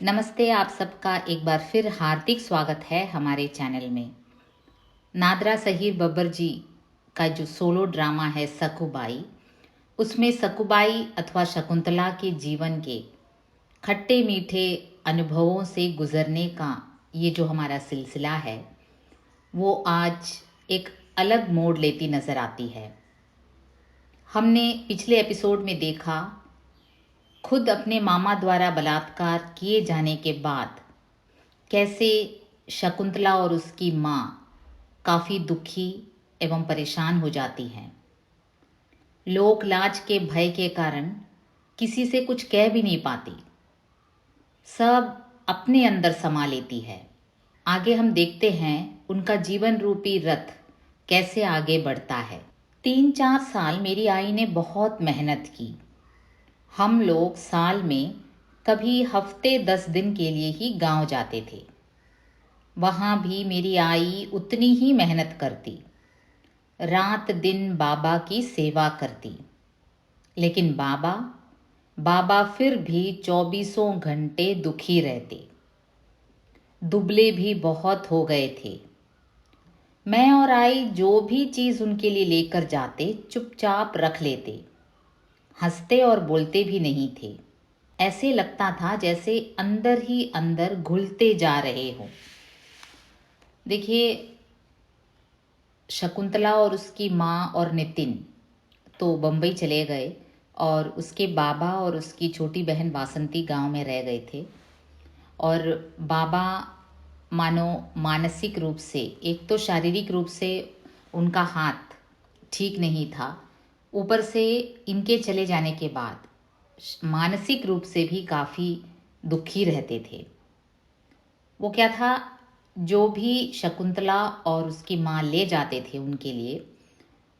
नमस्ते, आप सबका एक बार फिर हार्दिक स्वागत है हमारे चैनल में। नादरा सहीर बब्बर जी का जो सोलो ड्रामा है सकुबाई, उसमें सकुबाई अथवा शकुंतला के जीवन के खट्टे मीठे अनुभवों से गुजरने का ये जो हमारा सिलसिला है वो आज एक अलग मोड़ लेती नज़र आती है। हमने पिछले एपिसोड में देखा खुद अपने मामा द्वारा बलात्कार किए जाने के बाद कैसे शकुंतला और उसकी माँ काफ़ी दुखी एवं परेशान हो जाती हैं। लोक लाज के भय के कारण किसी से कुछ कह भी नहीं पाती, सब अपने अंदर समा लेती है। आगे हम देखते हैं उनका जीवन रूपी रथ कैसे आगे बढ़ता है। 3-4 साल मेरी आई ने बहुत मेहनत की। हम लोग साल में कभी हफ्ते 10 दिन के लिए ही गांव जाते थे। वहाँ भी मेरी आई उतनी ही मेहनत करती, रात दिन बाबा की सेवा करती। लेकिन बाबा फिर भी 24 घंटे दुखी रहते। दुबले भी बहुत हो गए थे। मैं और आई जो भी चीज़ उनके लिए लेकर जाते चुपचाप रख लेते, हंसते और बोलते भी नहीं थे। ऐसे लगता था जैसे अंदर ही अंदर घुलते जा रहे हों। देखिए, शकुंतला और उसकी माँ और नितिन तो बम्बई चले गए और उसके बाबा और उसकी छोटी बहन वासंती गांव में रह गए थे। और बाबा मानो मानसिक रूप से, एक तो शारीरिक रूप से उनका हाथ ठीक नहीं था, ऊपर से इनके चले जाने के बाद मानसिक रूप से भी काफ़ी दुखी रहते थे। वो क्या था, जो भी शकुंतला और उसकी माँ ले जाते थे उनके लिए,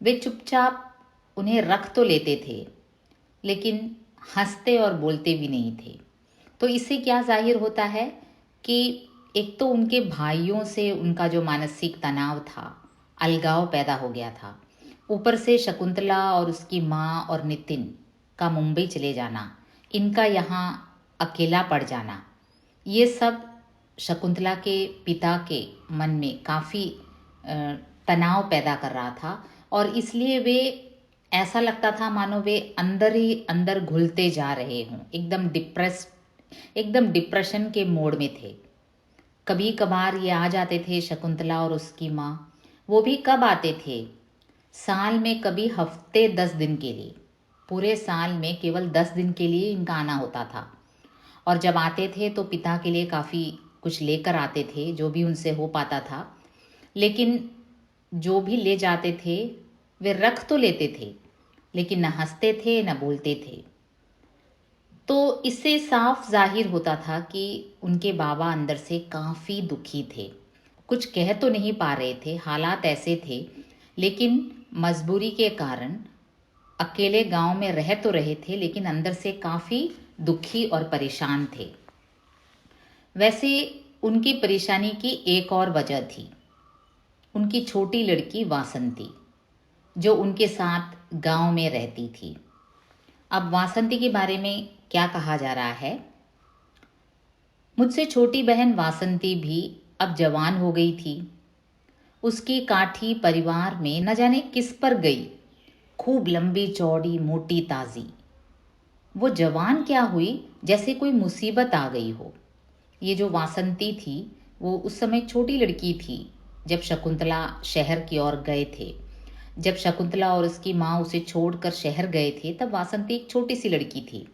वे चुपचाप उन्हें रख तो लेते थे लेकिन हंसते और बोलते भी नहीं थे। तो इससे क्या जाहिर होता है कि एक तो उनके भाइयों से उनका जो मानसिक तनाव था, अलगाव पैदा हो गया था। ऊपर से शकुंतला और उसकी माँ और नितिन का मुंबई चले जाना, इनका यहाँ अकेला पड़ जाना, ये सब शकुंतला के पिता के मन में काफ़ी तनाव पैदा कर रहा था। और इसलिए वे, ऐसा लगता था मानो वे अंदर ही अंदर घुलते जा रहे हों, एकदम डिप्रेशन के मोड में थे। कभी कभार ये आ जाते थे शकुंतला और उसकी माँ। वो भी कब आते थे, साल में कभी हफ्ते 10 दिन के लिए, पूरे साल में केवल 10 दिन के लिए इनका आना होता था। और जब आते थे तो पिता के लिए काफ़ी कुछ लेकर आते थे, जो भी उनसे हो पाता था। लेकिन जो भी ले जाते थे वे रख तो लेते थे लेकिन न हंसते थे न बोलते थे। तो इससे साफ जाहिर होता था कि उनके बाबा अंदर से काफ़ी दुखी थे। कुछ कह तो नहीं पा रहे थे, हालात ऐसे थे, लेकिन मजबूरी के कारण अकेले गांव में रह तो रहे थे लेकिन अंदर से काफ़ी दुखी और परेशान थे। वैसे उनकी परेशानी की एक और वजह थी, उनकी छोटी लड़की वासंती, जो उनके साथ गांव में रहती थी। अब वासंती के बारे में क्या कहा जा रहा है, मुझसे छोटी बहन वासंती भी अब जवान हो गई थी। उसकी काठी परिवार में न जाने किस पर गई, खूब लंबी चौड़ी मोटी ताज़ी। वो जवान क्या हुई, जैसे कोई मुसीबत आ गई हो। ये जो वासंती थी वो उस समय छोटी लड़की थी जब शकुंतला शहर की ओर गए थे। जब शकुंतला और उसकी माँ उसे छोड़कर शहर गए थे तब वासंती एक छोटी सी लड़की थी।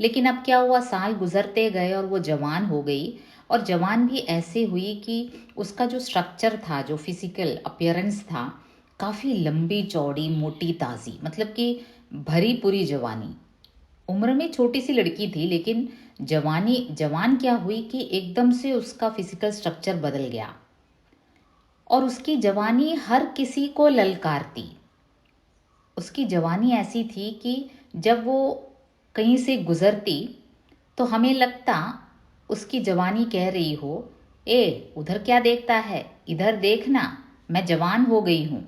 लेकिन अब क्या हुआ, साल गुजरते गए और वो जवान हो गई। और जवान भी ऐसे हुई कि उसका जो स्ट्रक्चर था, जो फिजिकल अपीयरेंस था, काफ़ी लंबी चौड़ी मोटी ताज़ी, मतलब कि भरी पूरी जवानी। उम्र में छोटी सी लड़की थी लेकिन जवान क्या हुई कि एकदम से उसका फिजिकल स्ट्रक्चर बदल गया। और उसकी जवानी हर किसी को ललकारती। उसकी जवानी ऐसी थी कि जब वो कहीं से गुजरती तो हमें लगता उसकी जवानी कह रही हो, ए उधर क्या देखता है, इधर देखना, मैं जवान हो गई हूँ।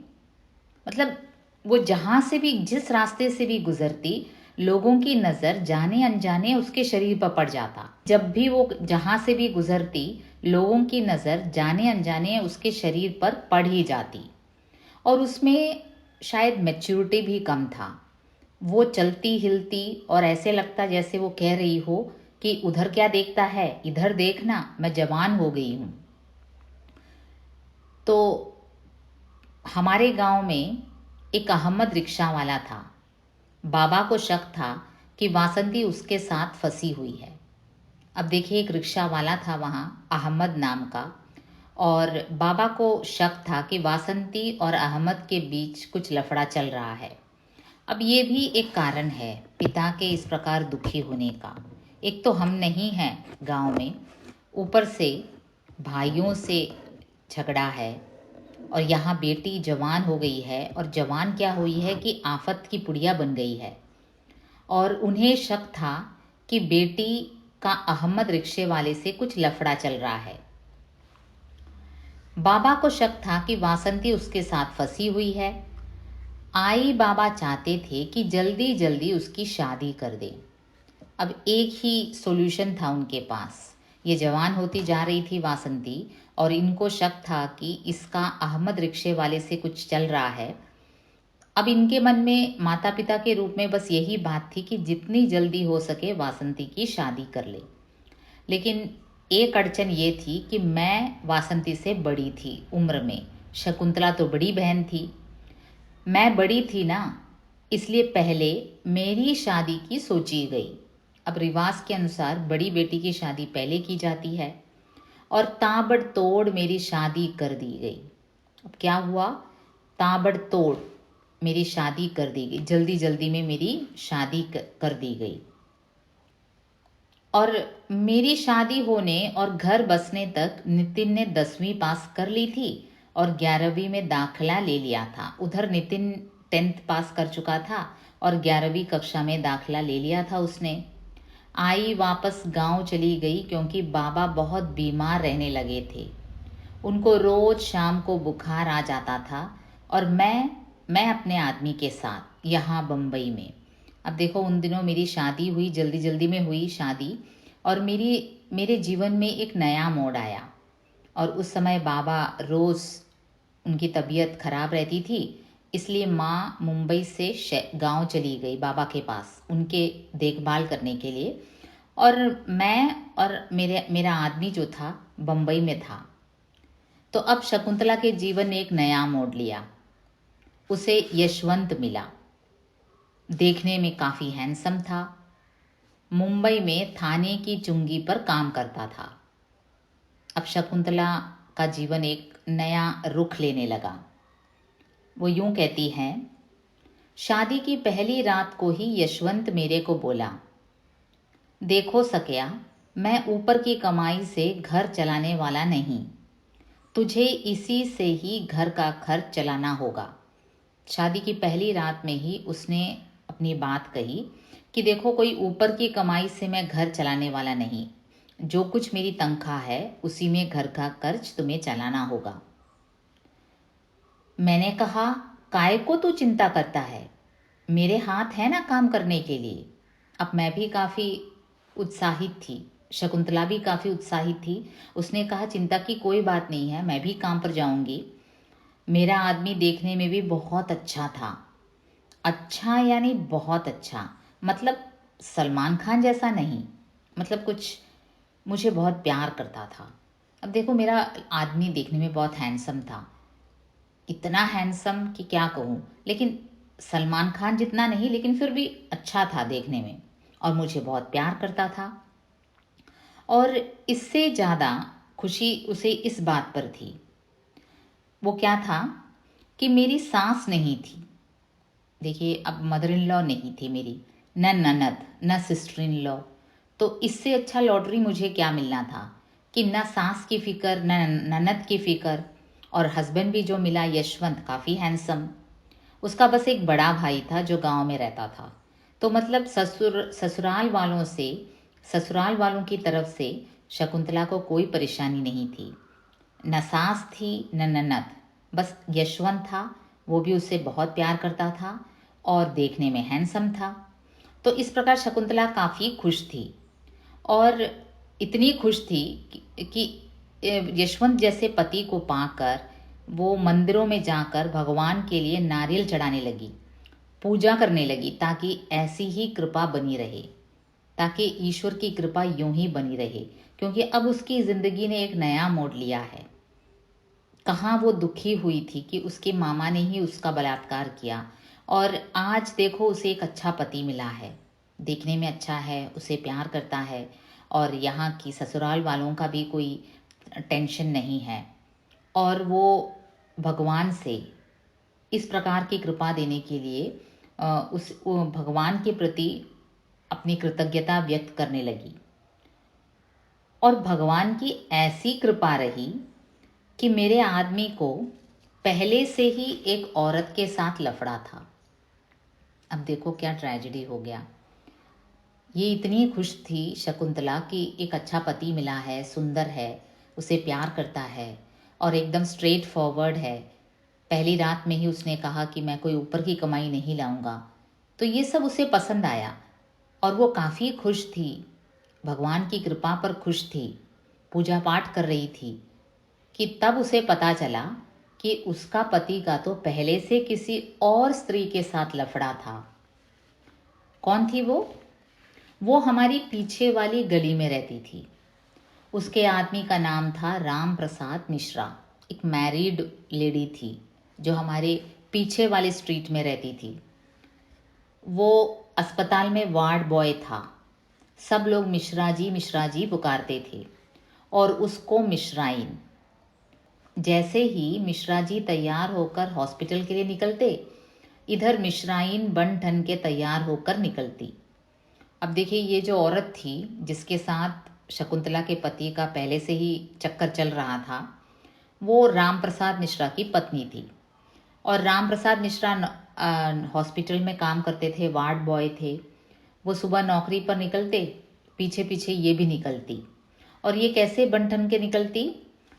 मतलब वो जहाँ से भी, जिस रास्ते से भी गुजरती, लोगों की नज़र जाने अनजाने उसके शरीर पर पड़ जाता। जब भी वो जहाँ से भी गुजरती, लोगों की नज़र जाने अनजाने उसके शरीर पर पड़ ही जाती। और उसमें शायद मैच्योरिटी भी कम था। वो चलती हिलती और ऐसे लगता जैसे वो कह रही हो कि उधर क्या देखता है, इधर देखना, मैं जवान हो गई हूँ। तो हमारे गांव में एक अहमद रिक्शा वाला था। बाबा को शक था कि वासंती उसके साथ फंसी हुई है। अब देखिए, एक रिक्शा वाला था वहाँ, अहमद नाम का, और बाबा को शक था कि वासंती और अहमद के बीच कुछ लफड़ा चल रहा है। अब ये भी एक कारण है पिता के इस प्रकार दुखी होने का। एक तो हम नहीं हैं गांव में, ऊपर से भाइयों से झगड़ा है, और यहाँ बेटी जवान हो गई है, और जवान क्या हुई है कि आफत की पुड़िया बन गई है। और उन्हें शक था कि बेटी का अहमद रिक्शे वाले से कुछ लफड़ा चल रहा है। बाबा को शक था कि वासंती उसके साथ फंसी हुई है। आई बाबा चाहते थे कि जल्दी जल्दी उसकी शादी कर दें। अब एक ही सॉल्यूशन था उनके पास। ये जवान होती जा रही थी वासंती, और इनको शक था कि इसका अहमद रिक्शे वाले से कुछ चल रहा है। अब इनके मन में माता पिता के रूप में बस यही बात थी कि जितनी जल्दी हो सके वासंती की शादी कर ले। लेकिन एक अड़चन ये थी कि मैं वासंती से बड़ी थी उम्र में, शकुंतला तो बड़ी बहन थी। मैं बड़ी थी ना, इसलिए पहले मेरी शादी की सोची गई। अब रिवाज के अनुसार बड़ी बेटी की शादी पहले की जाती है, और ताबड़तोड़ मेरी शादी कर दी गई। अब क्या हुआ, ताबड़तोड़ मेरी शादी कर दी गई, जल्दी जल्दी में मेरी शादी कर दी गई। और मेरी शादी होने और घर बसने तक नितिन ने 10वीं पास कर ली थी और 11वीं में दाखिला ले लिया था। उधर नितिन 10th पास कर चुका था और 11वीं कक्षा में दाखिला ले लिया था उसने। आई वापस गांव चली गई क्योंकि बाबा बहुत बीमार रहने लगे थे। उनको रोज शाम को बुखार आ जाता था, और मैं अपने आदमी के साथ यहाँ बम्बई में। अब देखो, उन दिनों मेरी शादी हुई, जल्दी जल्दी में हुई शादी, और मेरे जीवन में एक नया मोड़ आया। और उस समय बाबा रोज़, उनकी तबीयत खराब रहती थी, इसलिए माँ मुंबई से गांव चली गई बाबा के पास उनके देखभाल करने के लिए। और मैं और मेरा आदमी जो था बम्बई में था। तो अब शकुंतला के जीवन ने एक नया मोड़ लिया। उसे यशवंत मिला। देखने में काफ़ी हैंडसम था। मुंबई में थाने की चुंगी पर काम करता था। अब शकुंतला का जीवन एक नया रुख लेने लगा। वो यूं कहती हैं, शादी की पहली रात को ही यशवंत मेरे को बोला, देखो सकिया, मैं ऊपर की कमाई से घर चलाने वाला नहीं, तुझे इसी से ही घर का खर्च चलाना होगा। शादी की पहली रात में ही उसने अपनी बात कही कि देखो, कोई ऊपर की कमाई से मैं घर चलाने वाला नहीं, जो कुछ मेरी तनख्वाह है उसी में घर का खर्च तुम्हें चलाना होगा। मैंने कहा, काय को तू चिंता करता है, मेरे हाथ है ना काम करने के लिए। अब मैं भी काफ़ी उत्साहित थी, शकुंतला भी काफ़ी उत्साहित थी। उसने कहा, चिंता की कोई बात नहीं है, मैं भी काम पर जाऊंगी। मेरा आदमी देखने में भी बहुत अच्छा था। अच्छा यानी बहुत अच्छा, मतलब सलमान खान जैसा नहीं, मतलब कुछ मुझे बहुत प्यार करता था। अब देखो, मेरा आदमी देखने में बहुत हैंडसम था, इतना हैंडसम कि क्या कहूँ, लेकिन सलमान खान जितना नहीं, लेकिन फिर भी अच्छा था देखने में, और मुझे बहुत प्यार करता था। और इससे ज़्यादा खुशी उसे इस बात पर थी, वो क्या था कि मेरी सास नहीं थी। देखिए, अब मदर इन लॉ नहीं थी मेरी, न ननद, न सिस्टर इन लॉ। तो इससे अच्छा लॉटरी मुझे क्या मिलना था कि न सास की फ़िक्र, न ननद की फ़िक्र, और हस्बैंड भी जो मिला यशवंत, काफ़ी हैंडसम। उसका बस एक बड़ा भाई था जो गांव में रहता था। तो मतलब ससुराल वालों की तरफ से शकुंतला को कोई परेशानी नहीं थी। न सास थी न ननद, बस यशवंत था। वो भी उससे बहुत प्यार करता था और देखने में हैंडसम था। तो इस प्रकार शकुंतला काफ़ी खुश थी, और इतनी खुश थी कि यशवंत जैसे पति को पाकर वो मंदिरों में जाकर भगवान के लिए नारियल चढ़ाने लगी, पूजा करने लगी, ताकि ऐसी ही कृपा बनी रहे, ताकि ईश्वर की कृपा यूं ही बनी रहे, क्योंकि अब उसकी ज़िंदगी ने एक नया मोड़ लिया है। कहाँ वो दुखी हुई थी कि उसके मामा ने ही उसका बलात्कार किया, और आज देखो उसे एक अच्छा पति मिला है, देखने में अच्छा है, उसे प्यार करता है, और यहाँ की ससुराल वालों का भी कोई टेंशन नहीं है, और वो भगवान से इस प्रकार की कृपा देने के लिए भगवान के प्रति अपनी कृतज्ञता व्यक्त करने लगी। और भगवान की ऐसी कृपा रही कि मेरे आदमी को पहले से ही एक औरत के साथ लफड़ा था। अब देखो क्या ट्रेजेडी हो गया। ये इतनी खुश थी शकुंतला कि एक अच्छा पति मिला है, सुंदर है, उसे प्यार करता है और एकदम स्ट्रेट फॉरवर्ड है। पहली रात में ही उसने कहा कि मैं कोई ऊपर की कमाई नहीं लाऊंगा। तो ये सब उसे पसंद आया और वो काफ़ी खुश थी, भगवान की कृपा पर खुश थी, पूजा पाठ कर रही थी, कि तब उसे पता चला कि उसका पति का तो पहले से किसी और स्त्री के साथ लफड़ा था। कौन थी वो? वो हमारी पीछे वाली गली में रहती थी। उसके आदमी का नाम था राम प्रसाद मिश्रा। एक मैरिड लेडी थी जो हमारे पीछे वाले स्ट्रीट में रहती थी। वो अस्पताल में वार्ड बॉय था। सब लोग मिश्रा जी पुकारते थे, और उसको मिश्राइन। जैसे ही मिश्रा जी तैयार होकर हॉस्पिटल के लिए निकलते, इधर मिश्राइन बन ठन के तैयार होकर निकलती। अब देखिए, ये जो औरत थी जिसके साथ शकुंतला के पति का पहले से ही चक्कर चल रहा था, वो राम प्रसाद मिश्रा की पत्नी थी। और राम प्रसाद मिश्रा हॉस्पिटल में काम करते थे, वार्ड बॉय थे। वो सुबह नौकरी पर निकलते, पीछे पीछे ये भी निकलती। और ये कैसे बन ठन के निकलती?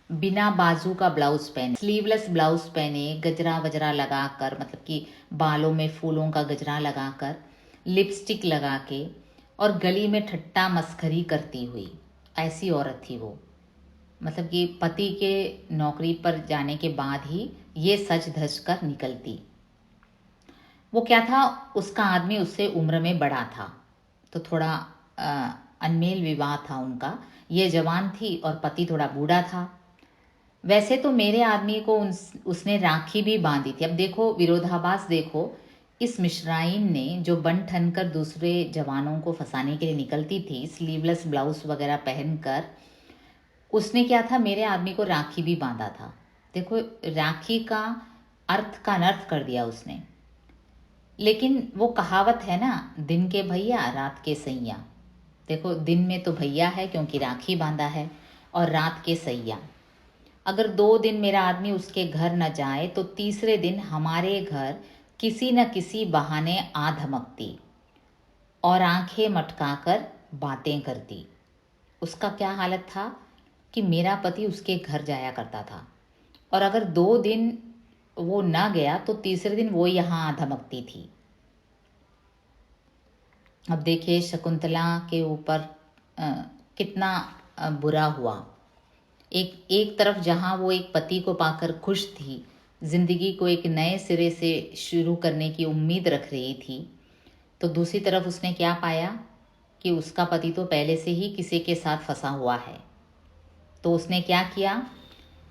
बिना बाजू का ब्लाउज पहने, स्लीवलेस ब्लाउज पहने, गजरा वजरा लगाकर, मतलब कि बालों में फूलों का गजरा लगाकर, लिपस्टिक लगा के, और गली में ठट्टा मस्खरी करती हुई, ऐसी औरत थी वो। मतलब कि पति के नौकरी पर जाने के बाद ही ये सज धज कर निकलती। वो क्या था, उसका आदमी उससे उम्र में बड़ा था, तो थोड़ा अनमेल विवाह था उनका। ये जवान थी और पति थोड़ा बूढ़ा था। वैसे तो मेरे आदमी को उसने राखी भी बांधी थी। अब देखो विरोधाभास, देखो इस मिश्राइन ने जो बन ठन कर दूसरे जवानों को फंसाने के लिए निकलती थी, स्लीवलेस ब्लाउज वगैरह पहनकर, उसने क्या था, मेरे आदमी को राखी भी बांधा था। देखो, राखी का अर्थ का अनर्थ कर दिया उसने। लेकिन वो कहावत है ना, दिन के भैया रात के सैया। देखो, दिन में तो भैया है क्योंकि राखी बांधा है, और रात के सैया। अगर 2 दिन मेरा आदमी उसके घर न जाए तो तीसरे दिन हमारे घर किसी न किसी बहाने आ धमकती और आंखें मटकाकर बातें करती। उसका क्या हालत था कि मेरा पति उसके घर जाया करता था, और अगर 2 दिन वो ना गया तो तीसरे दिन वो यहाँ आ धमकती थी। अब देखिए शकुंतला के ऊपर कितना बुरा हुआ। एक तरफ जहाँ वो एक पति को पाकर खुश थी, जिंदगी को एक नए सिरे से शुरू करने की उम्मीद रख रही थी, तो दूसरी तरफ उसने क्या पाया कि उसका पति तो पहले से ही किसी के साथ फंसा हुआ है। तो उसने क्या किया?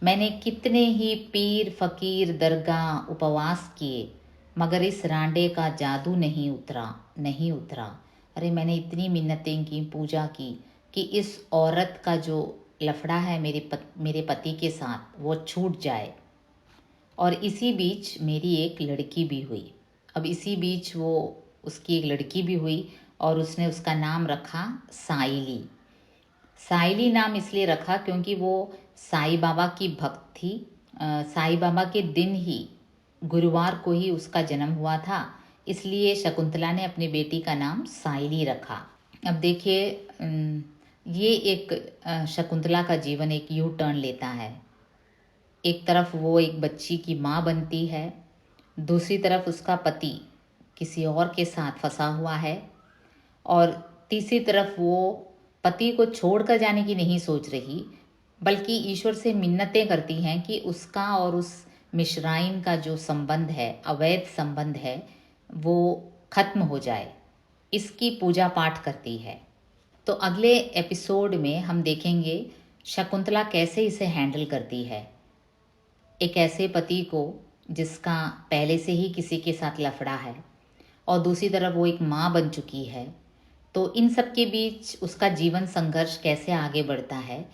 मैंने कितने ही पीर फकीर दरगाह उपवास किए, मगर इस रांडे का जादू नहीं उतरा, नहीं उतरा। अरे मैंने इतनी मिन्नतें की, पूजा की कि इस औरत का जो लफड़ा है मेरे पति के साथ, वो छूट जाए। और इसी बीच मेरी एक लड़की भी हुई। अब इसी बीच वो उसकी एक लड़की भी हुई, और उसने उसका नाम रखा साइली। साइली नाम इसलिए रखा क्योंकि वो साईं बाबा की भक्त थी। साईं बाबा के दिन ही, गुरुवार को ही उसका जन्म हुआ था, इसलिए शकुंतला ने अपनी बेटी का नाम साइली रखा। अब देखिए, ये एक शकुंतला का जीवन एक यू टर्न लेता है। एक तरफ वो एक बच्ची की माँ बनती है, दूसरी तरफ उसका पति किसी और के साथ फंसा हुआ है, और तीसरी तरफ वो पति को छोड़कर जाने की नहीं सोच रही, बल्कि ईश्वर से मिन्नतें करती हैं कि उसका और उस मिश्राइन का जो संबंध है, अवैध संबंध है, वो खत्म हो जाए। इसकी पूजा पाठ करती है। तो अगले एपिसोड में हम देखेंगे शकुंतला कैसे इसे हैंडल करती है, एक ऐसे पति को जिसका पहले से ही किसी के साथ लफड़ा है, और दूसरी तरफ वो एक माँ बन चुकी है। तो इन सब के बीच उसका जीवन संघर्ष कैसे आगे बढ़ता है,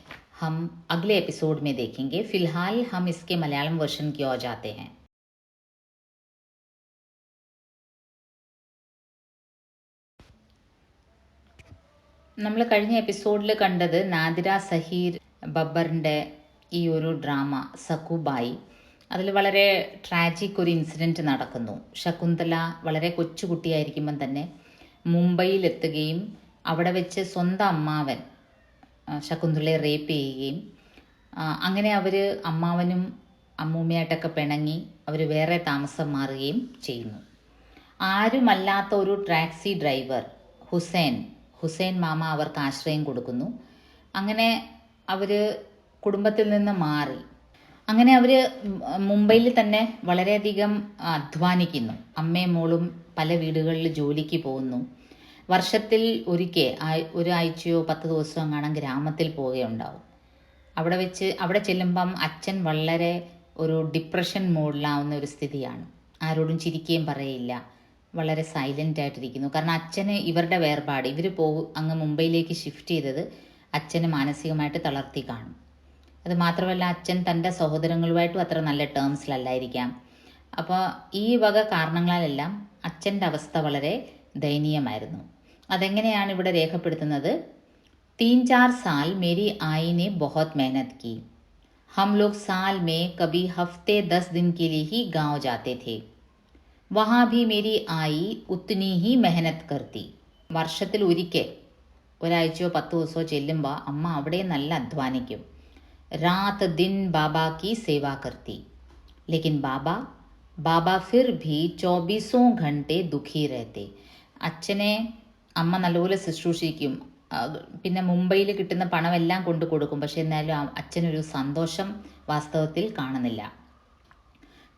हम अगले एपिसोड में देखेंगे। फिलहाल हम इसके मलयालम वर्जन की ओर जाते हैं। നമ്മൾ കഴിഞ്ഞ എപ്പിസോഡിൽ കണ്ടത് നാദിര സഹീർ ബബ്ബറിൻ്റെ ഈ ഒരു ഡ്രാമ സക്കുബായി. അതിൽ വളരെ ട്രാജിക് ഒരു ഇൻസിഡൻറ്റ് നടക്കുന്നു. ശകുന്തല വളരെ കൊച്ചുകുട്ടിയായിരിക്കുമ്പം തന്നെ മുംബൈയിലെത്തുകയും അവിടെ വെച്ച് സ്വന്തം അമ്മാവൻ ശകുന്തളയെ റേപ്പ് ചെയ്യുകയും അങ്ങനെ അവർ അമ്മാവനും അമ്മൂമ്മയായിട്ടൊക്കെ പിണങ്ങി അവർ വേറെ താമസം മാറുകയും ചെയ്യുന്നു. ആരുമല്ലാത്ത ഒരു ടാക്സി ഡ്രൈവർ ഹുസൈൻ മാമ അവർക്ക് ആശ്രയം കൊടുക്കുന്നു. അങ്ങനെ അവർ കുടുംബത്തിൽ നിന്ന് മാറി. അങ്ങനെ അവർ മുംബൈയിൽ തന്നെ വളരെയധികം അധ്വാനിക്കുന്നു. അമ്മയും മോളും പല വീടുകളിൽ ജോലിക്ക് പോകുന്നു. വർഷത്തിൽ ഒരിക്കൽ ഒരാഴ്ചയോ 10 ദിവസമോ കാണാൻ ഗ്രാമത്തിൽ പോവുകയുണ്ടാവും. അവിടെ ചെല്ലുമ്പം അച്ഛൻ വളരെ ഒരു ഡിപ്രഷൻ മോഡിലാവുന്ന ഒരു സ്ഥിതിയാണ്. ആരോടും ചിരിക്കുകയും പറയില്ല, വളരെ സൈലൻ്റ് ആയിട്ടിരിക്കുന്നു. കാരണം അച്ഛന് ഇവരുടെ വേർപാട്, ഇവർ അങ്ങ് മുംബൈയിലേക്ക് ഷിഫ്റ്റ് ചെയ്തത് അച്ഛന് മാനസികമായിട്ട് തളർത്തി കാണും. അത് മാത്രമല്ല അച്ഛൻ തൻ്റെ സഹോദരങ്ങളുമായിട്ടും അത്ര നല്ല ടേംസിലല്ലായിരിക്കാം. അപ്പോൾ ഈ വക കാരണങ്ങളാലെല്ലാം അച്ഛൻ്റെ അവസ്ഥ വളരെ ദയനീയമായിരുന്നു. അതെങ്ങനെയാണ് ഇവിടെ രേഖപ്പെടുത്തുന്നത്? 3-4 साल मेरी आई ने बहुत मेहनत की. हम लोग साल में कभी हफ्ते 10 दिन के लिए ही गांव जाते थे. वहाँ भी मेरी आई उतनी ही मेहनत करती. വർഷത്തിൽ ഒരിക്കൽ ഒരാഴ്ചയോ 10 ദിവസമോ ചെല്ലുമ്പോൾ അമ്മ അവിടെ നല്ല അധ്വാനിക്കും. रात दिन बाबा की सेवा करती. लेकिन बाबा फिर भी 24 घंटे दुखी रहते. അച്ഛനെ അമ്മ നല്ലപോലെ ശുശ്രൂഷിക്കും, പിന്നെ മുംബൈയിൽ കിട്ടുന്ന പണമെല്ലാം കൊണ്ട് കൊടുക്കും. പക്ഷെ എന്നാലും അച്ഛനൊരു സന്തോഷം വാസ്തവത്തിൽ കാണുന്നില്ല.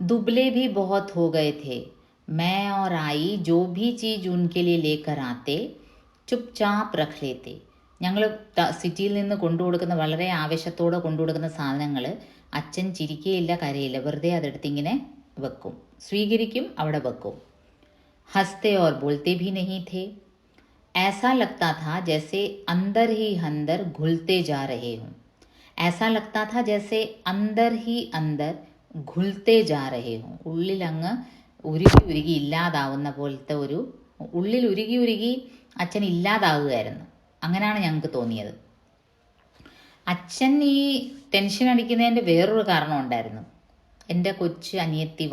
दुबले भी बहुत हो गए थे. मैं और आई जो भी चीज़ उनके लिए लेकर आते चुपचाप रख लेते. ഞങ്ങൾ സിറ്റിയിൽ നിന്ന് കൊണ്ടുകൊടുക്കുന്ന, വളരെ ആവേശത്തോടെ കൊണ്ടുകൊടുക്കുന്ന സാധനങ്ങൾ അച്ഛൻ ചിരിക്കുകയില്ല, കരയില്ല, വെറുതെ അതെടുത്തിങ്ങനെ വെക്കും, സ്വീകരിക്കും, അവിടെ വെക്കും. हंसते और बोलते भी नहीं थे. ऐसा लगता था जैसे अंदर ही अंदर घुलते जा रहे हूँ. ऐसा लगता था जैसे अंदर ही अंदर घुलते जा रहे हूँ. ഉള്ളിലങ്ങ് ഉരുകി ഉരുകി ഇല്ലാതാവുന്ന പോലത്തെ ഒരു, ഉള്ളിൽ ഉരുകി ഉരുകി അച്ഛൻ ഇല്ലാതാവുകയായിരുന്നു. അങ്ങനെയാണ് ഞങ്ങൾക്ക് തോന്നിയത്. അച്ഛൻ ഈ ടെൻഷൻ അടിക്കുന്നതിൻ്റെ വേറൊരു കാരണം ഉണ്ടായിരുന്നു. എൻ്റെ കൊച്ചു അനിയത്തി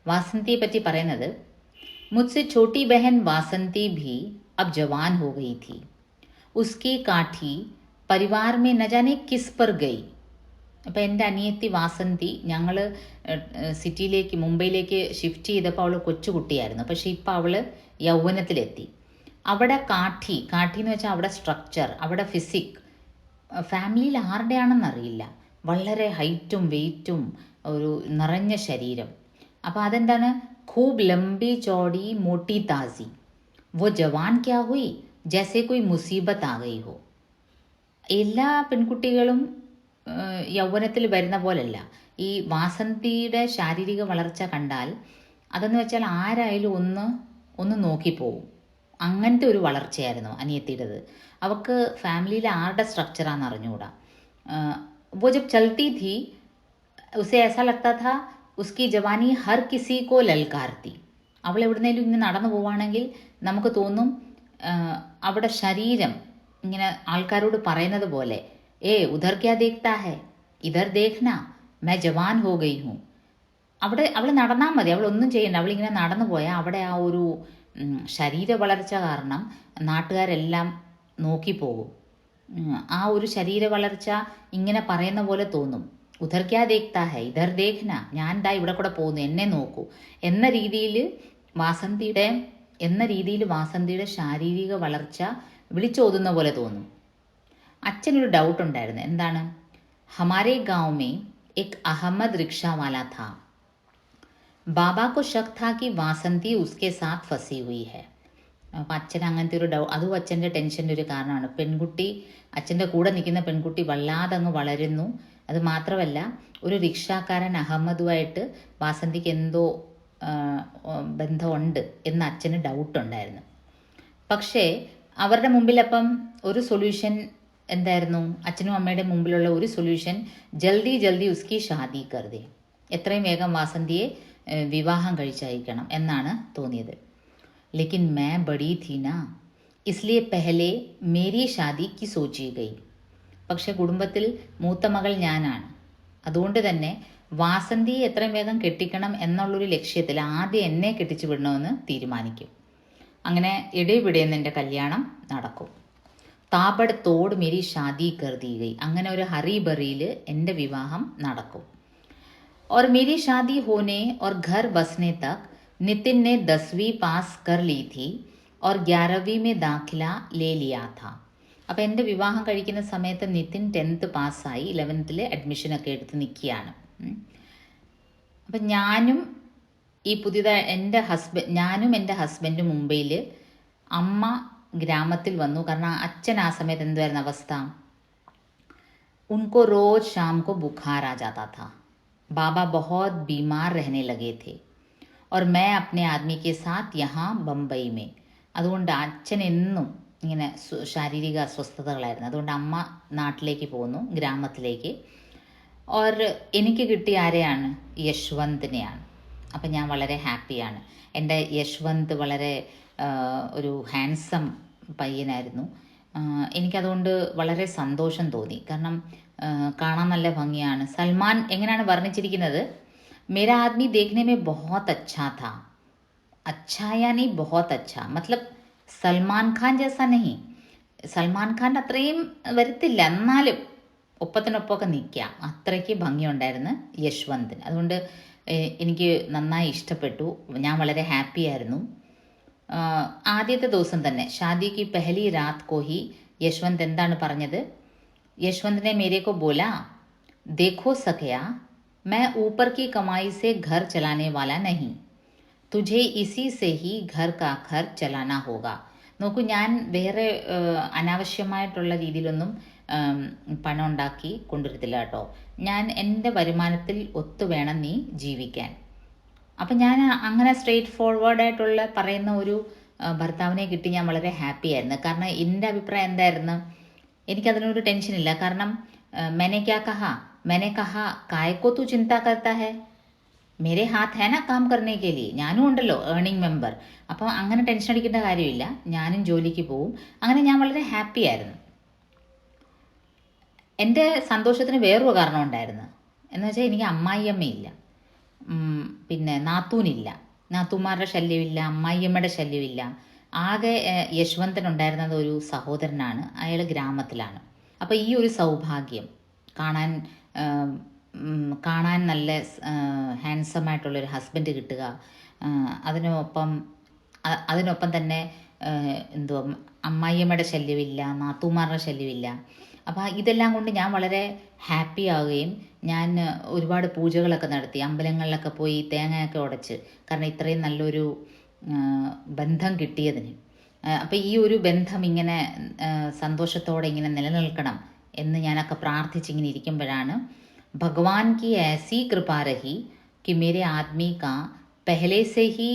വാസന്തിയെ പറ്റി പറയുന്നത്, मुझसे छोटी बहन वासंती भी अब जवान हो गई थी. उसकी काठी परिवार में न जाने किस पर गई. അപ്പോൾ എൻ്റെ അനിയത്തി വാസന്തി, ഞങ്ങൾ മുംബൈയിലേക്ക് ഷിഫ്റ്റ് ചെയ്തപ്പോൾ അവൾ കൊച്ചുകുട്ടിയായിരുന്നു. പക്ഷേ ഇപ്പോൾ അവൾ യൗവനത്തിലെത്തി. അവിടെ കാഠി എന്ന് വെച്ചാൽ അവിടെ സ്ട്രക്ചർ, അവിടെ ഫിസിക്, ഫാമിലിയിൽ ആരുടെയാണെന്നറിയില്ല, വളരെ ഹൈറ്റും വെയ്റ്റും ഒരു നിറഞ്ഞ ശരീരം. അപ്പോൾ അതെന്താണ്? खूब लंबी चौड़ी मोटी ताज़ी. वो जवान क्या हुई जैसे कोई मुसीबत आ गई हो. എല്ലാ പെൺകുട്ടികളും യൗവനത്തിൽ വരുന്ന പോലല്ല. ഈ വാസന്തിയുടെ ശാരീരിക വളർച്ച കണ്ടാൽ അതെന്ന് വെച്ചാൽ ആരായാലും ഒന്ന് നോക്കിപ്പോവും. അങ്ങനത്തെ ഒരു വളർച്ചയായിരുന്നു അനിയത്തിയുടേത്. അവൾക്ക് ഫാമിലിയിൽ ആരുടെ സ്ട്രക്ചറാണെന്ന് അറിഞ്ഞുകൂടാ. वो जब चलती थी उसे ऐसा लगता था उसकी जवानी हर किसी को ललकारती. അവൾ എവിടുന്നേലും ഇങ്ങനെ നടന്നു പോവുകയാണെങ്കിൽ നമുക്ക് തോന്നും അവിടെ ശരീരം ഇങ്ങനെ ആൾക്കാരോട് പറയുന്നത് പോലെ, ഉധർ ക്യാ ദേഖ്താ ഹൈ, ഇധർ ദേഖ്ന, മൈ ജവാൻ ഹോ ഗയി ഹൂം. അവിടെ അവൾ നടന്നാൽ മതി, അവളൊന്നും ചെയ്യണ്ട. അവളിങ്ങനെ നടന്നു പോയാൽ അവിടെ ആ ഒരു ശരീര വളർച്ച കാരണം നാട്ടുകാരെല്ലാം നോക്കിപ്പോകും. ആ ഒരു ശരീര വളർച്ച ഇങ്ങനെ പറയുന്ന പോലെ തോന്നും. ഉധർ ക്യാ ദേഖ്താ ഹൈ, ഇധർ ദേഖ്ന, ഞാൻ ദാ ഇവിടെ കൂടെ പോകുന്നു, എന്നെ നോക്കൂ എന്ന രീതിയിൽ വാസന്തിയുടെ എന്ന രീതിയിൽ വാസന്തിയുടെ ശാരീരിക വളർച്ച വിളിച്ചോതുന്ന പോലെ തോന്നും. അച്ഛനൊരു ഡൗട്ട് ഉണ്ടായിരുന്നു. എന്താണ്? ഹമാരെ ഗാവ് മേ एक अहमद रिक्शा वाला था. बाबा को शक था कि वासंती उसके साथ फंसी हुई है. അപ്പം അച്ഛൻ അങ്ങനത്തെ ഒരു അതും അച്ഛൻ്റെ ടെൻഷൻ്റെ ഒരു കാരണമാണ്. പെൺകുട്ടി, അച്ഛൻ്റെ കൂടെ നിൽക്കുന്ന പെൺകുട്ടി വല്ലാതെ അങ്ങ് വളരുന്നു. അത് മാത്രമല്ല, ഒരു റിക്ഷാക്കാരൻ അഹമ്മദുമായിട്ട് വാസന്തിക്ക് എന്തോ ബന്ധമുണ്ട് എന്ന് അച്ഛന് ഡൗട്ടുണ്ടായിരുന്നു. പക്ഷേ അവരുടെ മുമ്പിലപ്പം ഒരു സൊല്യൂഷൻ എന്തായിരുന്നു? അച്ഛനും അമ്മയുടെ മുമ്പിലുള്ള ഒരു സൊല്യൂഷൻ, ജൽദി ജൽദി ഉസ്കി ഷാദി കർദേ, എത്രയും വേഗം വാസന്തിയെ വിവാഹം കഴിച്ചയക്കണം എന്നാണ് തോന്നിയത്. ലേക്കിൻ മേ ബഡി थी ना, इसलिए पहले मेरी शादी की सोची गई. പക്ഷെ കുടുംബത്തിൽ മൂത്ത മകൾ ഞാനാണ്. അതുകൊണ്ട് തന്നെ വാസന്തിയെ എത്രയും വേഗം കെട്ടിക്കണം എന്നുള്ളൊരു ലക്ഷ്യത്തിൽ ആദ്യം എന്നെ കെട്ടിച്ചു വിടണമെന്ന് തീരുമാനിക്കും. അങ്ങനെ ഇടയിവിടെയെന്ന് എൻ്റെ കല്യാണം നടക്കും. താബഡ് തോട് മേരി ഷാദി കർദി ഗയി. അങ്ങനെ ഒരു ഹറി ബറിയിൽ എൻ്റെ വിവാഹം നടക്കും. और मेरी शादी होने और घर बसने तक नितिन ने 10वीं पास कर ली थी और 11वीं में दाखिला ले लिया था. അപ്പോൾ എൻ്റെ വിവാഹം കഴിക്കുന്ന സമയത്ത് നിതിൻ 10th പാസ്സായി, 11th അഡ്മിഷനൊക്കെ എടുത്ത് നിൽക്കുകയാണ്. അപ്പം ഞാനും എൻ്റെ ഹസ്ബൻഡ് മുംബൈയിൽ, അമ്മ ഗ്രാമത്തിൽ വന്നു. കാരണം അച്ഛൻ ആ സമയത്ത് എന്തായിരുന്നു അവസ്ഥ? ഉनको रोज शाम को बुखार आ जाता था. बाबा बहुत बीमार रहने लगे थे और मैं अपने आदमी के साथ यहाँ बम्बई में. അതുകൊണ്ട് അച്ഛൻ എന്നും ഇങ്ങനെ ശാരീരിക അസ്വസ്ഥതകളായിരുന്നു. അതുകൊണ്ട് അമ്മ നാട്ടിലേക്ക് പോന്നു, ഗ്രാമത്തിലേക്ക്. ഓർ എനിക്ക് കിട്ടിയ ആരെയാണ്? യശ്വന്തിനെയാണ്. അപ്പം ഞാൻ വളരെ ഹാപ്പിയാണ്. എൻ്റെ യശ്വന്ത് വളരെ ഒരു ഹാൻസം പയ്യനായിരുന്നു. എനിക്കതുകൊണ്ട് വളരെ സന്തോഷം തോന്നി. കാരണം കാണാൻ നല്ല ഭംഗിയാണ്. സൽമാൻ എങ്ങനെയാണ് വർണ്ണിച്ചിരിക്കുന്നത്? मेरा आदमी देखने में बहुत अच्छा था. अच्छा यानी बहुत अच्छा, मतलब സൽമാൻ ഖാൻ ജैसा नहीं. സൽമാൻ ഖാൻ അത്രയും വരത്തില്ല, എന്നാലും ഒപ്പത്തിനൊപ്പമൊക്കെ നിൽക്കാം. അത്രയ്ക്ക് ഭംഗിയുണ്ടായിരുന്നു യശ്വന്തിന്. അതുകൊണ്ട് എനിക്ക് നന്നായി ഇഷ്ടപ്പെട്ടു. ഞാൻ വളരെ ഹാപ്പി ആയിരുന്നു. ആദ്യത്തെ ദിവസം തന്നെ ഷാദിക്ക് പെഹലി രാത് കോ ഹി യശ്വന്ത് എന്താണ് പറഞ്ഞത്? यशवंत ने मेरे को बोला, देखो सखया, मैं ऊपर की कमाई से घर चलाने वाला नहीं, तुझे इसी से ही घर का खर्च चलाना होगा. നോക്കൂ, ഞാൻ വേറെ അനാവശ്യമായിട്ടുള്ള രീതിയിലൊന്നും പണം ഉണ്ടാക്കി കൊണ്ടുവരത്തില്ല കേട്ടോ. ഞാൻ എൻ്റെ വരുമാനത്തിൽ ഒത്തു വേണം നീ ജീവിക്കാൻ. അപ്പം ഞാൻ അങ്ങനെ സ്ട്രെയിറ്റ് ഫോർവേഡായിട്ടുള്ള പറയുന്ന ഒരു ഭർത്താവിനെ കിട്ടി ഞാൻ വളരെ ഹാപ്പി ആയിരുന്നു. കാരണം എൻ്റെ അഭിപ്രായം എന്തായിരുന്നു? എനിക്കതിനൊരു ടെൻഷനില്ല. കാരണം मैंने क्या कहा? मैंने कहा काय को तू चिंता करता है, मेरे हाथ है ना काम करने के लिए. ഞാനും ഉണ്ടല്ലോ ഏർണിംഗ് മെമ്പർ. അപ്പം അങ്ങനെ ടെൻഷൻ അടിക്കേണ്ട കാര്യമില്ല. ഞാനും ജോലിക്ക് പോവും. അങ്ങനെ ഞാൻ വളരെ ഹാപ്പി ആയിരുന്നു. എൻ്റെ സന്തോഷത്തിന് വേറൊരു കാരണം ഉണ്ടായിരുന്നു. എന്ന് വെച്ചാൽ എനിക്ക് അമ്മായിയമ്മയില്ല, പിന്നെ നാത്തൂനില്ല, നാത്തൂന്മാരുടെ ശല്യമില്ല, അമ്മായിയമ്മയുടെ ശല്യമില്ല. ആകെ യശ്വന്തനുണ്ടായിരുന്നത് ഒരു സഹോദരനാണ്, അയാൾ ഗ്രാമത്തിലാണ്. അപ്പോൾ ഈ ഒരു സൗഭാഗ്യം, കാണാൻ നല്ല ഹാൻസമായിട്ടുള്ളൊരു ഹസ്ബൻഡ് കിട്ടുക, അതിനൊപ്പം തന്നെ എന്തുവാ അമ്മായിയമ്മയുടെ ശല്യമില്ല, നാത്തൂന്മാരുടെ ശല്യമില്ല. അപ്പോൾ ഇതെല്ലാം കൊണ്ട് ഞാൻ വളരെ ഹാപ്പി ആവുകയും ഞാൻ ഒരുപാട് പൂജകളൊക്കെ നടത്തി, അമ്പലങ്ങളിലൊക്കെ പോയി തേങ്ങയൊക്കെ ഉടച്ച്, കാരണം ഇത്രയും നല്ലൊരു ബന്ധം കിട്ടിയതിന്. അപ്പോൾ ഈ ഒരു ബന്ധം ഇങ്ങനെ സന്തോഷത്തോടെ ഇങ്ങനെ നിലനിൽക്കണം എന്ന് ഞാനൊക്കെ പ്രാർത്ഥിച്ചിങ്ങനെ ഇരിക്കുമ്പോഴാണ് ഭഗവാൻ കി ऐसी कृपा रही कि मेरे आदमी का पहले से ही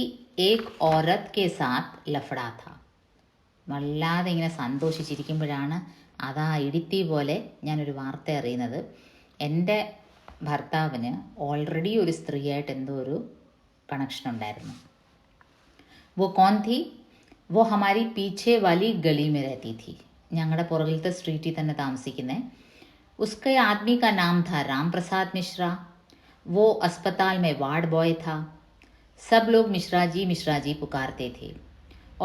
एक औरत के साथ लफड़ा था. വല്ലാതെ ഇങ്ങനെ സന്തോഷിച്ചിരിക്കുമ്പോഴാണ് അതാ ഇടിത്തി പോലെ ഞാനൊരു വാർത്ത അറിയുന്നത്. എൻ്റെ ഭർത്താവിന് ഓൾറെഡി ഒരു സ്ത്രീയായിട്ട് എന്തോ ഒരു കണക്ഷൻ ഉണ്ടായിരുന്നു. वो कौन थी? वो हमारी पीछे वाली गली में रहती थी. ഞങ്ങളുടെ പുറകിലത്തെ സ്ട്രീറ്റിൽ തന്നെ താമസിക്കുന്നത്. उसके आदमी का नाम था राम प्रसाद मिश्रा. वो अस्पताल में वार्ड बॉय था. सब लोग मिश्रा जी पुकारते थे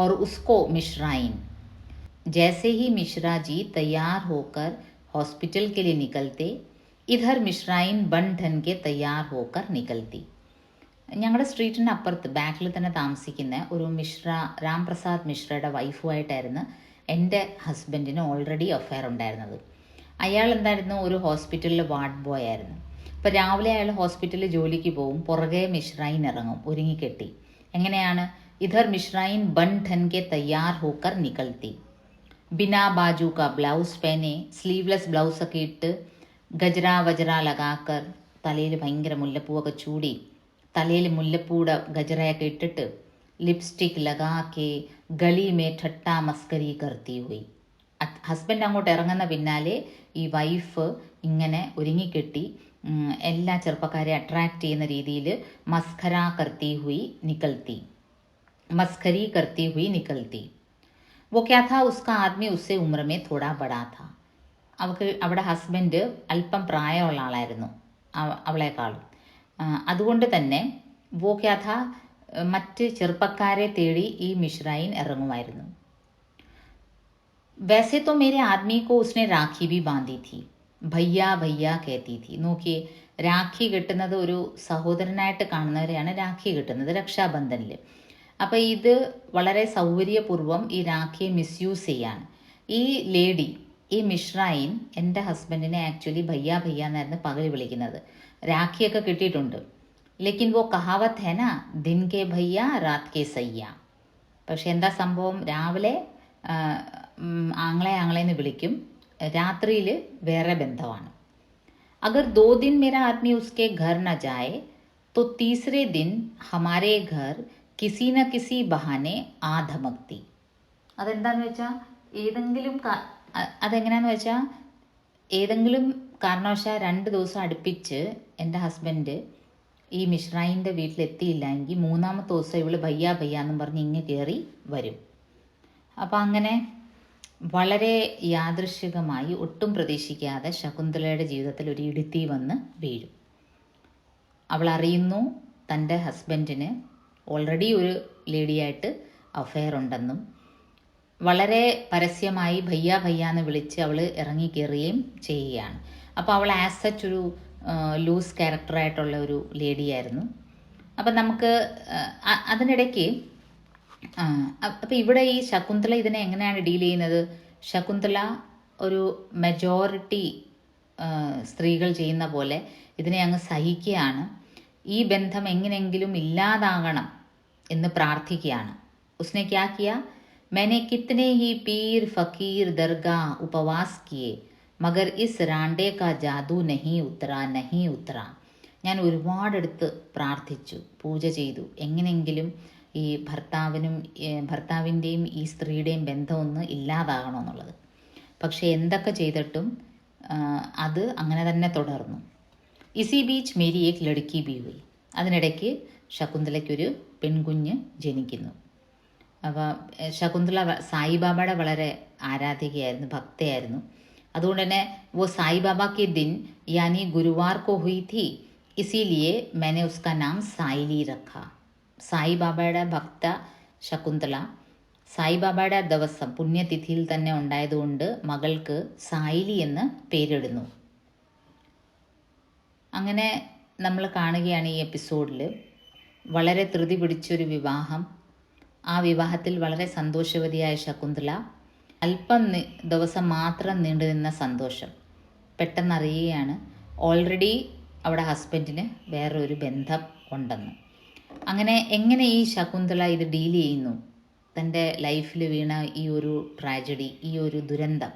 और उसको मिश्राइन. जैसे ही मिश्रा जी तैयार होकर हॉस्पिटल के लिए निकलते, इधर मिश्राइन बन ठन के तैयार होकर निकलती. ഞങ്ങളുടെ സ്ട്രീറ്റിന് അപ്പുറത്ത് ബാക്കിൽ തന്നെ താമസിക്കുന്ന ഒരു മിശ്ര, രാം പ്രസാദ് മിശ്രയുടെ വൈഫുമായിട്ടായിരുന്നു എൻ്റെ ഹസ്ബൻഡിന് ഓൾറെഡി അഫെയർ ഉണ്ടായിരുന്നത്. അയാൾ എന്തായിരുന്നു, ഒരു ഹോസ്പിറ്റലിൽ വാർഡ് ബോയ് ആയിരുന്നു. അപ്പോൾ രാവിലെ അയാൾ ഹോസ്പിറ്റലിൽ ജോലിക്ക് പോവും, പുറകെ മിശ്രൈൻ ഇറങ്ങും ഒരുങ്ങിക്കെട്ടി. എങ്ങനെയാണ്, ഇധർ മിശ്രൈൻ ബൺ ഠൻ കെ തയ്യാർ ഹോക്കർ നിക്കൽത്തി, ബിനാ ബാജു കാ ബ്ലൗസ് പെനെ, സ്ലീവ്ലെസ് ബ്ലൗസൊക്കെ ഇട്ട്, ഗജറ വജറ ലഗാക്കർ, തലയിൽ ഭയങ്കര മുല്ലപ്പൂവൊക്കെ ചൂടി, തലയിൽ മുല്ലപ്പൂടെ ഗജറയൊക്കെ ഇട്ടിട്ട്, ലിപ്സ്റ്റിക് ലഗാക്കെ ഗലി മേ ഠട്ടാ മസ്കരി കർത്തി ഹുയി. ഹസ്ബൻഡ് അങ്ങോട്ട് ഇറങ്ങുന്ന പിന്നാലെ ഈ വൈഫ് ഇങ്ങനെ ഒരുങ്ങിക്കെട്ടി എല്ലാ ചെറുപ്പക്കാരെ അട്രാക്റ്റ് ചെയ്യുന്ന രീതിയിൽ മസ്കര കർത്തി ഹുയി നിക്കൽത്തി, മസ്കരി കർത്തി ഹുയി നിക്കൽത്തി. वो क्या था, उसका आदमी उससे उम्र में थोड़ा बड़ा था. അവിടെ ഹസ്ബൻഡ് അല്പം പ്രായമുള്ള ആളായിരുന്നു അവളെക്കാളും. അതുകൊണ്ട് തന്നെ वो क्या था, മറ്റ് ചെറുപ്പക്കാരെ തേടി ഈ മിശ്രൈൻ ഇറങ്ങുമായിരുന്നു. वैसे तो मेरे आदमी को उसने राखी भी बांधी थी, भैया भैया कहती थी. നോക്കിയേ, രാഖി കിട്ടുന്നത് ഒരു സഹോദരനായിട്ട് കാണുന്നവരെയാണ് രാഖി കിട്ടുന്നത് രക്ഷാബന്ധനിൽ. അപ്പോൾ ഇത് വളരെ സൗകര്യപൂർവ്വം ഈ രാഖിയെ മിസ്യൂസ് ചെയ്യാണ് ഈ ലേഡി. ഈ മിശ്രൈൻ എൻ്റെ ഹസ്ബൻഡിനെ ആക്ച്വലി ഭയ്യ ഭയ്യ എന്നായിരുന്നു പകൽ വിളിക്കുന്നത്. രാഖിയൊക്കെ കിട്ടിയിട്ടുണ്ട്. ലേക്കിൻ വോ കഹാവത്ത് ഹെ നാ, ദിൻ കെ ഭയ്യ രാത് കെ സയ്യ. പക്ഷെ എന്താ സംഭവം, രാവിലെ ആങ്ങളെന്ന് വിളിക്കും, രാത്രിയിൽ വേറെ ബന്ധമാണ്. അഗർ 2 दिन मेरा आदमी उसके घर न जाए तो तीसरे दिन हमारे घर किसी न किसी बहाने आ धमकती. അതെന്താന്ന് വെച്ചാൽ അതെങ്ങനെയാന്ന് വെച്ചാൽ ഏതെങ്കിലും കാരണവശാൽ 2 ദിവസം അടുപ്പിച്ച് എൻ്റെ ഹസ്ബൻഡ് ഈ മിശ്രൈൻ്റെ വീട്ടിലെത്തിയില്ല എങ്കിൽ 3-ാമത്തെ ദിവസം ഇവൾ ഭയ്യ ഭയ്യ എന്നും പറഞ്ഞ് ഇങ്ങ് കയറി വരും. അപ്പം അങ്ങനെ വളരെ യാദൃശ്ചികമായി ഒട്ടും പ്രതീക്ഷിക്കാതെ ശകുന്തളയുടെ ജീവിതത്തിൽ ഒരു ഇടുത്തി വന്ന് വീഴും. അവൾ അറിയുന്നു തൻ്റെ ഹസ്ബൻഡിന് ഓൾറെഡി ഒരു ലേഡിയായിട്ട് അഫെയർ ഉണ്ടെന്നും വളരെ പരസ്യമായി ഭയ്യ ഭയ്യ എന്ന് വിളിച്ച് അവൾ ഇറങ്ങിക്കയറുകയും ചെയ്യുകയാണ്. അപ്പോൾ അവൾ ആസ് സച്ച് ഒരു ലൂസ് ക്യാരക്ടറായിട്ടുള്ള ഒരു ലേഡിയായിരുന്നു. അപ്പം നമുക്ക് അതിനിടയ്ക്ക് അപ്പോൾ ഇവിടെ ഈ ശകുന്തള ഇതിനെ എങ്ങനെയാണ് ഡീൽ ചെയ്യുന്നത്? ശകുന്തള ഒരു മെജോറിറ്റി സ്ത്രീകൾ ചെയ്യുന്ന പോലെ ഇതിനെ അങ്ങ് സഹിക്കുകയാണ്. ഈ ബന്ധം എങ്ങനെയെങ്കിലും ഇല്ലാതാകണം എന്ന് പ്രാർത്ഥിക്കുകയാണ്. ഉസ്നെ ക്യാ കിയ, मैंने कितने ही पीर फकीर दरगाह उपवास किए मगर इस रांडे का जादू नहीं उतरा. ഞാൻ ഒരുപാടെടുത്ത് പ്രാർത്ഥിച്ചു, പൂജ ചെയ്തു, എങ്ങനെയെങ്കിലും ഈ ഭർത്താവിൻ്റെയും ഈ സ്ത്രീയുടെയും ബന്ധമൊന്ന് ഇല്ലാതാകണമെന്നുള്ളത്. പക്ഷേ എന്തൊക്കെ ചെയ്തിട്ടും അത് അങ്ങനെ തന്നെ തുടർന്നു. ഇസി ബീച്ച് മേരി ഏക് ലടുക്കി ബി ഹുയി. അതിനിടയ്ക്ക് ശകുന്തളയ്ക്കൊരു പെൺകുഞ്ഞ് ജനിക്കുന്നു. അപ്പോൾ ശകുന്തള സായിബാബയുടെ വളരെ ആരാധികയായിരുന്നു, ഭക്തയായിരുന്നു. അതുകൊണ്ട് തന്നെ वो साई बाबा के दिन यानी गुरुवार को हुई थी, इसीलिए मैंने उसका नाम साइली रखा. സായിബാബയുടെ ഭക്ത ശകുന്തള സായിബാബയുടെ ദിവസം പുണ്യതിഥിയിൽ തന്നെ ഉണ്ടായതുകൊണ്ട് മകൾക്ക് സായിലി എന്ന് പേരിടുന്നു. അങ്ങനെ നമ്മൾ കാണുകയാണ് ഈ എപ്പിസോഡിൽ വളരെ ധൃതി പിടിച്ചൊരു വിവാഹം. ആ വിവാഹത്തിൽ വളരെ സന്തോഷവതിയായ ശകുന്തള അല്പം ദിവസം മാത്രം നീണ്ടു നിന്ന സന്തോഷം പെട്ടെന്നറിയുകയാണ് ഓൾറെഡി അവിടെ ഹസ്ബൻഡിന് വേറൊരു ബന്ധം ഉണ്ടെന്ന്. അങ്ങനെ എങ്ങനെ ഈ ശകുന്തള ഇത് ഡീൽ ചെയ്യുന്നു, തൻ്റെ ലൈഫിൽ വീണ ഈ ഒരു ട്രാജഡി, ഈ ഒരു ദുരന്തം,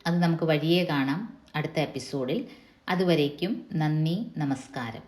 അത് നമുക്ക് വഴിയേ കാണാം അടുത്ത എപ്പിസോഡിൽ. അതുവരേക്കും നന്ദി, നമസ്കാരം.